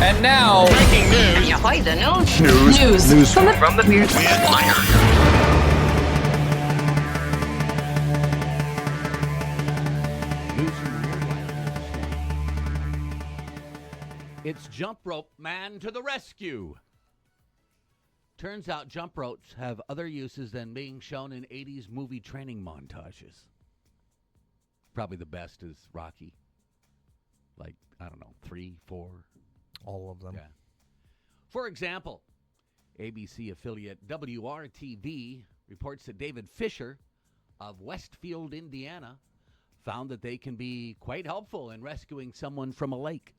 And now, breaking news. Ahoy, the news. news From the It's jump rope man to the rescue. Turns out jump ropes have other uses than being shown in 80s movie training montages. Probably the best is Rocky. Like, I don't know, 3, 4. All of them. Yeah. For example, ABC affiliate WRTV reports that David Fisher of Westfield, Indiana, found that they can be quite helpful in rescuing someone from a lake.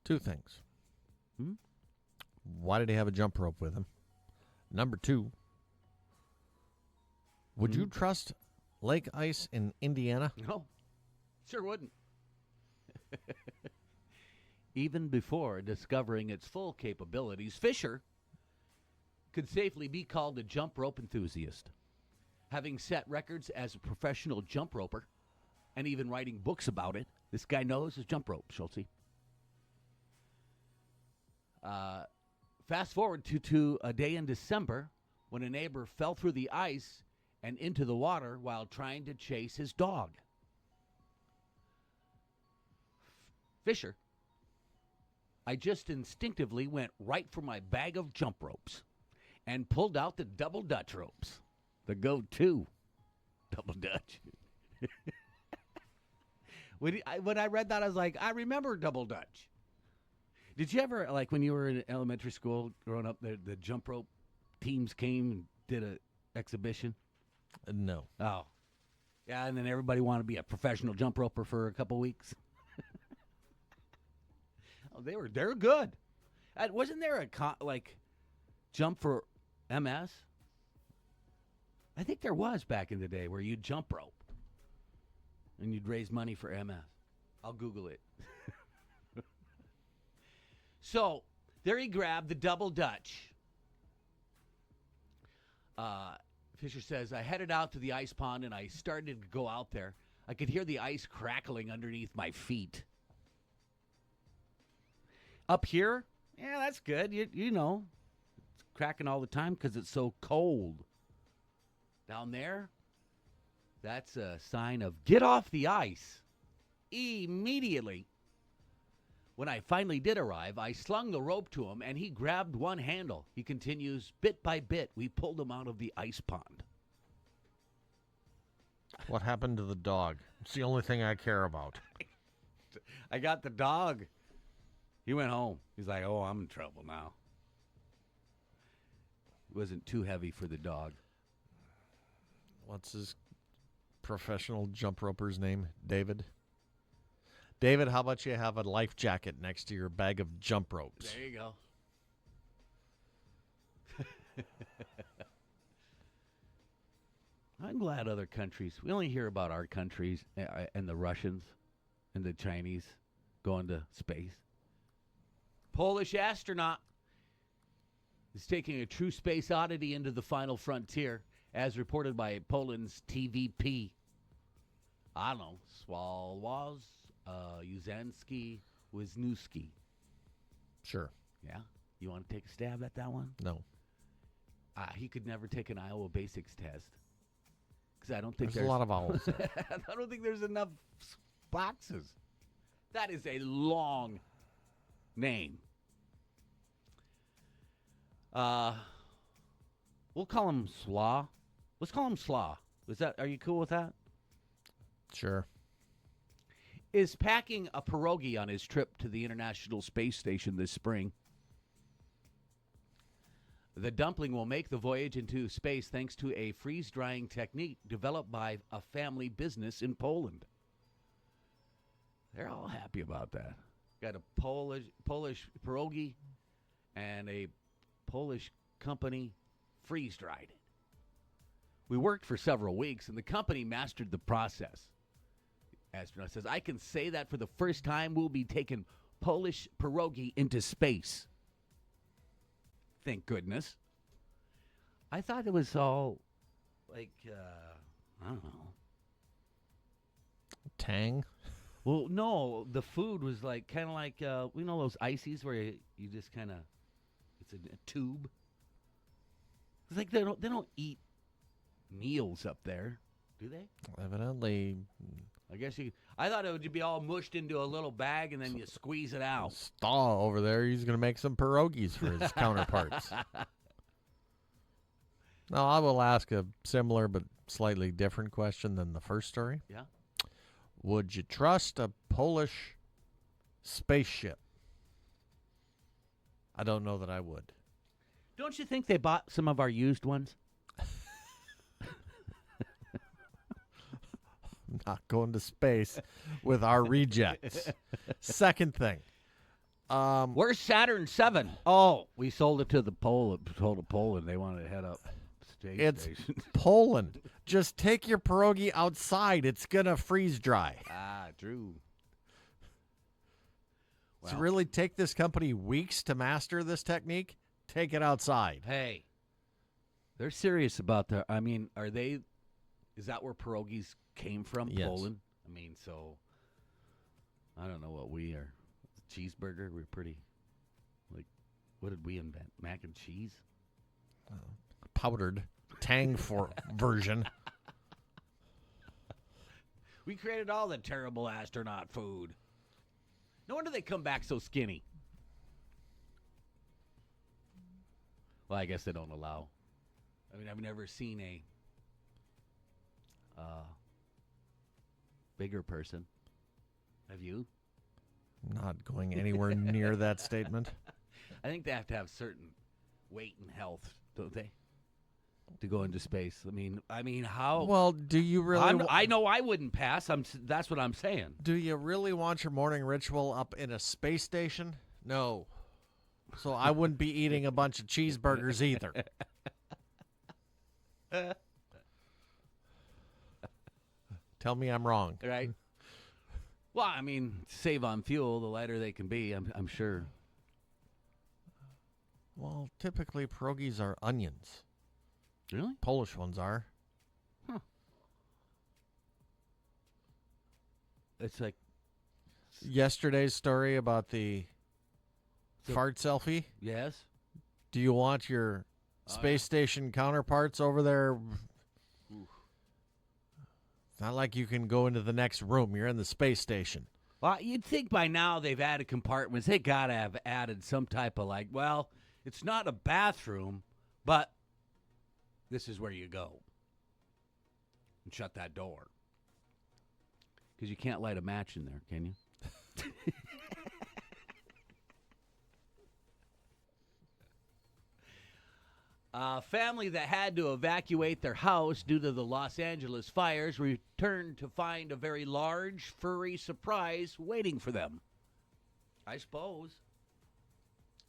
Two things. Why did he have a jump rope with him? Number two, would you trust lake ice in Indiana? No, sure wouldn't. Even before discovering its full capabilities, Fisher could safely be called a jump rope enthusiast, having set records as a professional jump roper and even writing books about it. This guy knows his jump rope, Schultze. Fast forward to a day in December when a neighbor fell through the ice and into the water while trying to chase his dog. Fisher, I just instinctively went right for my bag of jump ropes and pulled out the double Dutch ropes, the go-to double Dutch. When I read that, I was like, I remember double Dutch. Did you ever, like when you were in elementary school growing up, the jump rope teams came and did an exhibition? No. Oh. Yeah, and then everybody wanted to be a professional jump roper for a couple weeks. Oh, they're good. Wasn't there a jump for MS? I think there was back in the day where you'd jump rope and you'd raise money for MS. I'll Google it. So, there he grabbed the double Dutch. Fisher says, I headed out to the ice pond and I started to go out there. I could hear the ice crackling underneath my feet. Up here, yeah, that's good. You know, it's cracking all the time because it's so cold. Down there, that's a sign of get off the ice. Immediately. When I finally did arrive, I slung the rope to him, and he grabbed one handle. He continues, bit by bit, we pulled him out of the ice pond. What happened to the dog? It's the only thing I care about. I got the dog. He went home. He's like, oh, I'm in trouble now. It wasn't too heavy for the dog. What's his professional jump roper's name? David? David, how about you have a life jacket next to your bag of jump ropes? There you go. I'm glad other countries, we only hear about our countries and the Russians and the Chinese going to space. Polish astronaut is taking a true space oddity into the final frontier, as reported by Poland's TVP. I don't know, Sławosz Uznański-Wiśniewski. Sure. Yeah? You want to take a stab at that one? No. He could never take an Iowa Basics test. Because I don't think there's a lot of vowels. I don't think there's enough boxes. That is a long name. We'll call him Slaw. Let's call him Slaw. Are you cool with that? Sure. Is packing a pierogi on his trip to the International Space Station this spring. The dumpling will make the voyage into space thanks to a freeze-drying technique developed by a family business in Poland. They're all happy about that. Got a Polish pierogi and a Polish company freeze-dried it. We worked for several weeks, and the company mastered the process. Astronaut says, I can say that for the first time we'll be taking Polish pierogi into space. Thank goodness. I thought it was all like, I don't know. Tang? Well, no, the food was like kind of like those ices where you just kind of it's a tube. It's like they don't eat meals up there, do they? Evidently, I guess I thought it would be all mushed into a little bag and then you squeeze it out. Staw over there, he's going to make some pierogies for his counterparts. Now, I will ask a similar but slightly different question than the first story. Yeah. Would you trust a Polish spaceship? I don't know that I would. Don't you think they bought some of our used ones? I'm not going to space with our rejects. Second thing. Where's Saturn 7? Oh, we sold it to Poland. They wanted to head up space station. Poland. Just take your pierogi outside. It's going to freeze dry. Ah, true. Does it really take this company weeks to master this technique? Take it outside. Hey, they're serious about that. I mean, is that where pierogies came from? Yes. Poland? I mean, so, I don't know what we are. Cheeseburger? We're pretty, what did we invent? Mac and cheese? Powdered Tang version. We created all the terrible astronaut food. No wonder they come back so skinny. Well, I guess they don't allow. I mean, I've never seen a bigger person. Have you? Not going anywhere near that statement. I think they have to have certain weight and health, don't they? To go into space. I mean, how? Well, do you really? I know I wouldn't pass. That's what I'm saying. Do you really want your morning ritual up in a space station? No. So I wouldn't be eating a bunch of cheeseburgers either. Tell me I'm wrong. Right? Well, I mean, save on fuel, the lighter they can be, I'm sure. Well, typically pierogies are onions. Really? Polish ones are. Huh. It's like yesterday's story about the fart selfie. Yes. Do you want your space station counterparts over there? Oof. It's not like you can go into the next room. You're in the space station. Well, you'd think by now they've added compartments. They got to have added some type of it's not a bathroom, but this is where you go. And shut that door. Because you can't light a match in there, can you? A family that had to evacuate their house due to the Los Angeles fires returned to find a very large, furry surprise waiting for them. I suppose.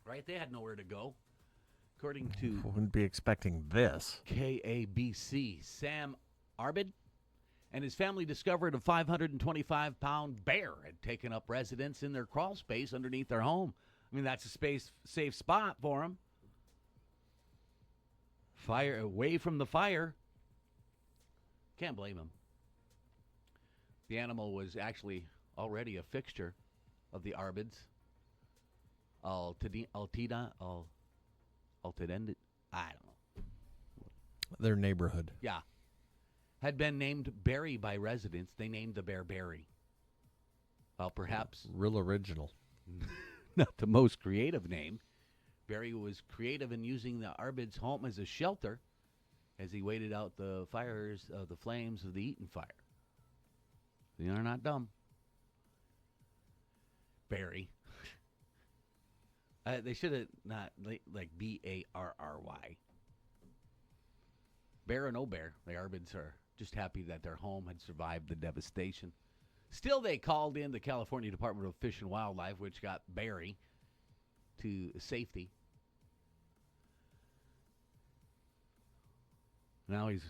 Right? They had nowhere to go. According to Wouldn't be expecting this. KABC, Sam Arbid and his family discovered a 525-pound bear had taken up residence in their crawl space underneath their home. I mean, that's a safe spot for them. Fire away from the fire. Can't blame him. The animal was actually already a fixture of the Arbids. Altidend. I don't know. Their neighborhood. Yeah. Had been named Barry by residents. They named the bear Barry. Well, perhaps Real original. not the most creative name. Barry was creative in using the Arbids' home as a shelter as he waited out the flames of the Eaton fire. They're not dumb. Barry. They should have not, like Barry. Bear or no bear, the Arbids are just happy that their home had survived the devastation. Still, they called in the California Department of Fish and Wildlife, which got Barry to safety. Now he's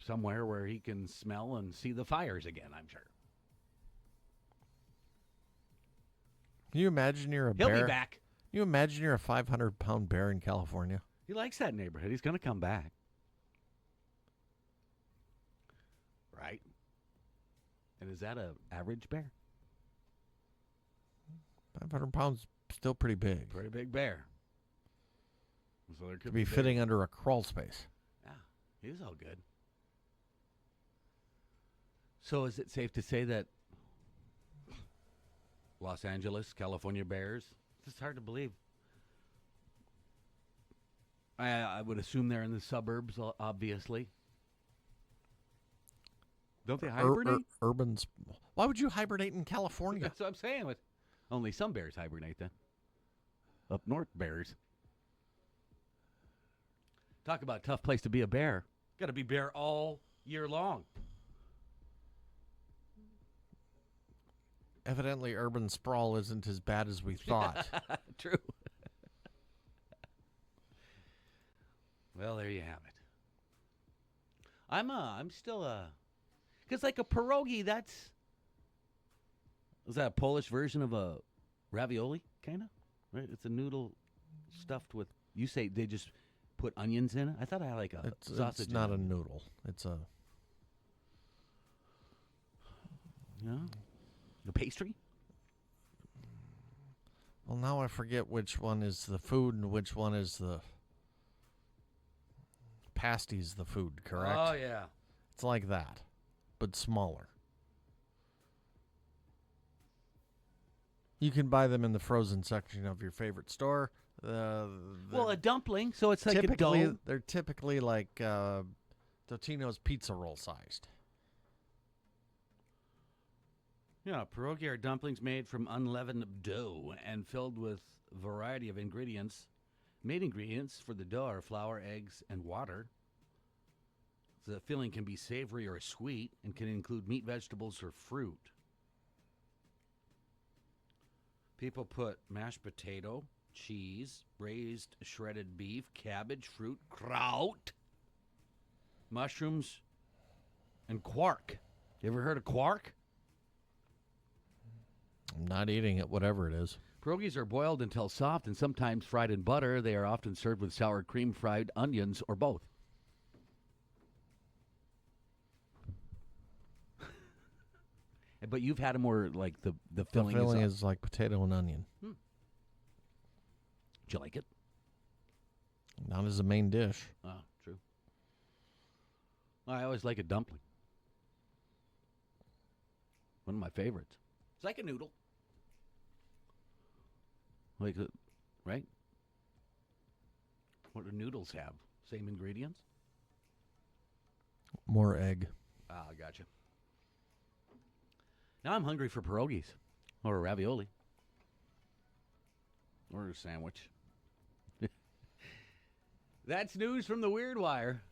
somewhere where he can smell and see the fires again, I'm sure. Can you imagine you're a He'll bear? be back. Can you imagine you're a 500-pound bear in California? He likes that neighborhood. He's going to come back. Right? And is that a average bear? 500 pounds, still pretty big. Pretty big bear. So there To could be fitting under a crawl space. Yeah, he was all good. So is it safe to say that Los Angeles, California bears, it's just hard to believe. I would assume they're in the suburbs, obviously. Don't they hibernate? Why would you hibernate in California? That's what I'm saying. Only some bears hibernate then. Up north bears. Talk about a tough place to be a bear. Got to be bear all year long. Evidently, urban sprawl isn't as bad as we thought. True. Well, there you have it. I'm still because like a pierogi, is that a Polish version of a ravioli, kind of? Right? It's a noodle stuffed with, you say they just put onions in it? I thought I had like a sausage. It's not a noodle. It's a... No? The pastry? Well, now I forget which one is the food and which one is the... Pasty's the food, correct? Oh, yeah. It's like that, but smaller. You can buy them in the frozen section of your favorite store. Well, a dumpling, so it's like a typically, dough. they're typically like Totino's pizza roll sized. Yeah, pierogi are dumplings made from unleavened dough and filled with a variety of ingredients. Main ingredients for the dough are flour, eggs, and water. The filling can be savory or sweet and can include meat, vegetables, or fruit. People put mashed potato, cheese, braised shredded beef, cabbage, fruit, kraut, mushrooms, and quark. You ever heard of quark? I'm not eating it, whatever it is. Pierogies are boiled until soft and sometimes fried in butter. They are often served with sour cream, fried onions, or both. But you've had them where, like, the filling, The filling is like potato and onion. Did you like it? Not as a main dish. Oh, true. I always like a dumpling. One of my favorites. It's like a noodle. Like, right? What do noodles have? Same ingredients? More egg. Ah, gotcha. Now I'm hungry for pierogies. Or a ravioli. Or a sandwich. That's news from the Weird Wire.